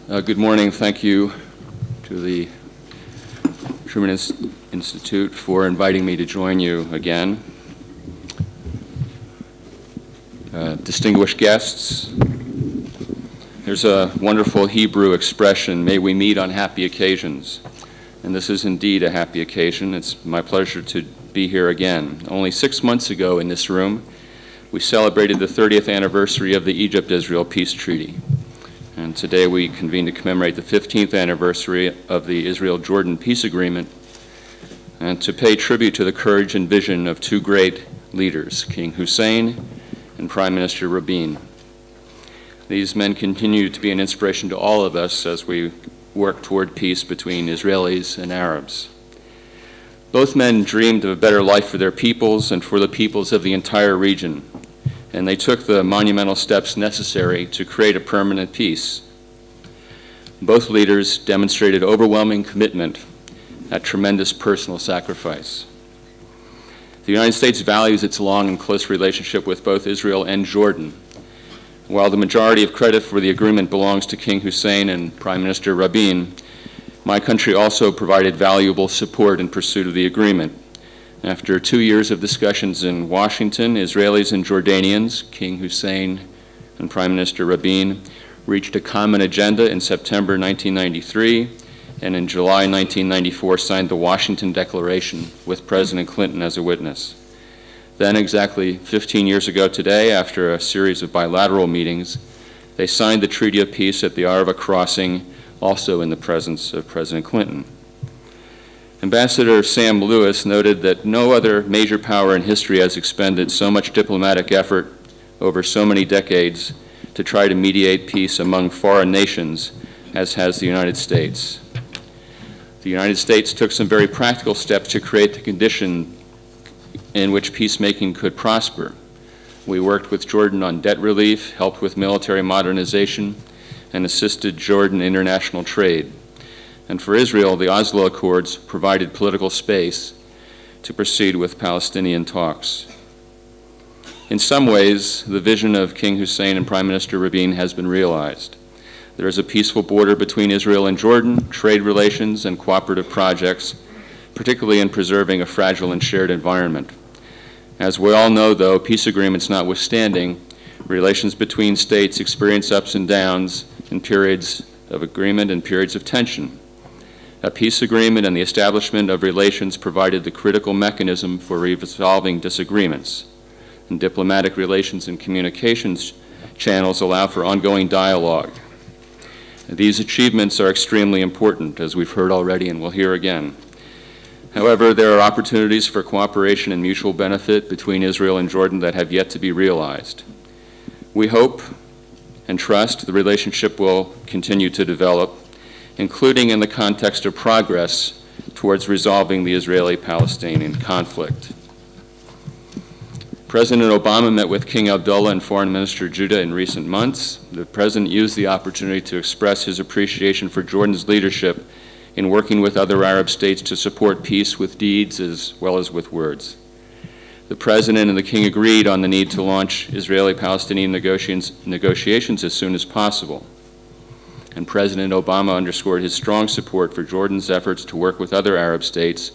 Good morning. Thank you to the Truman Institute for inviting me to join you again. Distinguished guests, there's a wonderful Hebrew expression, may we meet on happy occasions. And this is indeed a happy occasion. It's my pleasure to be here again. Only 6 months ago in this room, we celebrated the 30th anniversary of the Egypt-Israel Peace Treaty. And today we convene to commemorate the 15th anniversary of the Israel-Jordan Peace Agreement and to pay tribute to the courage and vision of two great leaders, King Hussein and Prime Minister Rabin. These men continue to be an inspiration to all of us as we work toward peace between Israelis and Arabs. Both men dreamed of a better life for their peoples and for the peoples of the entire region, and they took the monumental steps necessary to create a permanent peace. Both leaders demonstrated overwhelming commitment at tremendous personal sacrifice. The United States values its long and close relationship with both Israel and Jordan. While the majority of credit for the agreement belongs to King Hussein and Prime Minister Rabin, my country also provided valuable support in pursuit of the agreement. After 2 years of discussions in Washington, Israelis and Jordanians, King Hussein and Prime Minister Rabin, reached a common agenda in September 1993, and in July 1994 signed the Washington Declaration with President Clinton as a witness. Then, exactly 15 years ago today, after a series of bilateral meetings, they signed the Treaty of Peace at the Arava Crossing, also in the presence of President Clinton. Ambassador Sam Lewis noted that no other major power in history has expended so much diplomatic effort over so many decades to try to mediate peace among foreign nations as has the United States. The United States took some very practical steps to create the condition in which peacemaking could prosper. We worked with Jordan on debt relief, helped with military modernization, and assisted Jordan in international trade. And for Israel, the Oslo Accords provided political space to proceed with Palestinian talks. In some ways, the vision of King Hussein and Prime Minister Rabin has been realized. There is a peaceful border between Israel and Jordan, trade relations, and cooperative projects, particularly in preserving a fragile and shared environment. As we all know, though, peace agreements notwithstanding, relations between states experience ups and downs in periods of agreement and periods of tension. A peace agreement and the establishment of relations provided the critical mechanism for resolving disagreements. And diplomatic relations and communications channels allow for ongoing dialogue. These achievements are extremely important, as we've heard already and will hear again. However, there are opportunities for cooperation and mutual benefit between Israel and Jordan that have yet to be realized. We hope and trust the relationship will continue to develop, including in the context of progress towards resolving the Israeli-Palestinian conflict. President Obama met with King Abdullah and Foreign Minister Judah in recent months. The President used the opportunity to express his appreciation for Jordan's leadership in working with other Arab states to support peace with deeds as well as with words. The President and the King agreed on the need to launch Israeli-Palestinian negotiations as soon as possible. And President Obama underscored his strong support for Jordan's efforts to work with other Arab states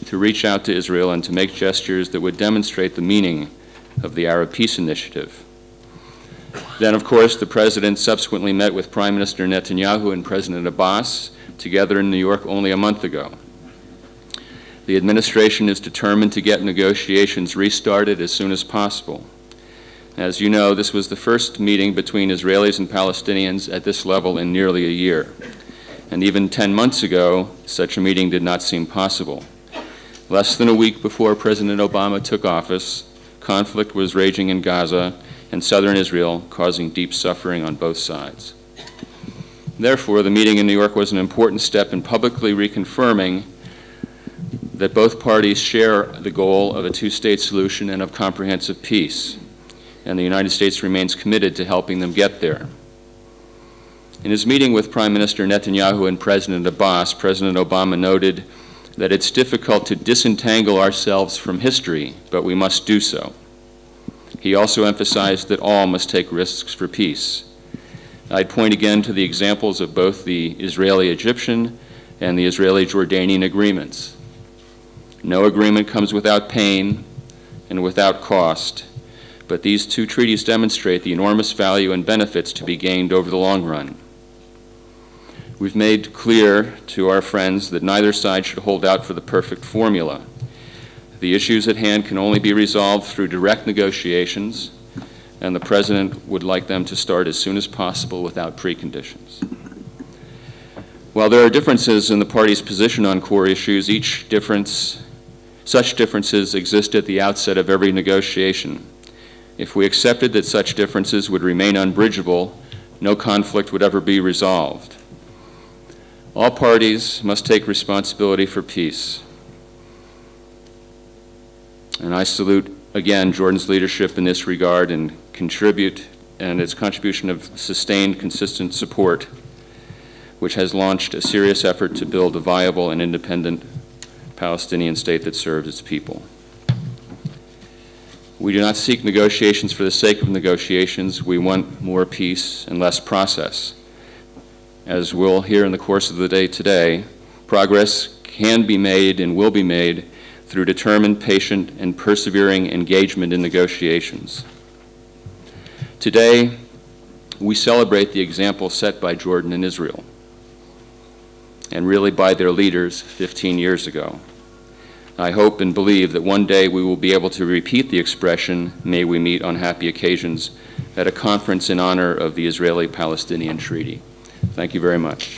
to reach out to Israel and to make gestures that would demonstrate the meaning of the Arab Peace Initiative. Then, of course, the President subsequently met with Prime Minister Netanyahu and President Abbas together in New York only a month ago. The administration is determined to get negotiations restarted as soon as possible. As you know, this was the first meeting between Israelis and Palestinians at this level in nearly a year. And even 10 months ago, such a meeting did not seem possible. Less than a week before President Obama took office, conflict was raging in Gaza and southern Israel, causing deep suffering on both sides. Therefore, the meeting in New York was an important step in publicly reconfirming that both parties share the goal of a two-state solution and of comprehensive peace, and the United States remains committed to helping them get there. In his meeting with Prime Minister Netanyahu and President Abbas, President Obama noted that it's difficult to disentangle ourselves from history, but we must do so. He also emphasized that all must take risks for peace. I'd point again to the examples of both the Israeli-Egyptian and the Israeli-Jordanian agreements. No agreement comes without pain and without cost, but these two treaties demonstrate the enormous value and benefits to be gained over the long run. We've made clear to our friends that neither side should hold out for the perfect formula. The issues at hand can only be resolved through direct negotiations, and the President would like them to start as soon as possible without preconditions. While there are differences in the parties' position on core issues, such differences exist at the outset of every negotiation. If we accepted that such differences would remain unbridgeable, no conflict would ever be resolved. All parties must take responsibility for peace. And I salute again Jordan's leadership in this regard and its contribution of sustained, consistent support, which has launched a serious effort to build a viable and independent Palestinian state that serves its people. We do not seek negotiations for the sake of negotiations. We want more peace and less process. As we'll hear in the course of the day today, progress can be made and will be made through determined, patient, and persevering engagement in negotiations. Today, we celebrate the example set by Jordan and Israel, and really by their leaders 15 years ago. I hope and believe that one day we will be able to repeat the expression, "May we meet on happy occasions," at a conference in honor of the Israeli-Palestinian Treaty. Thank you very much.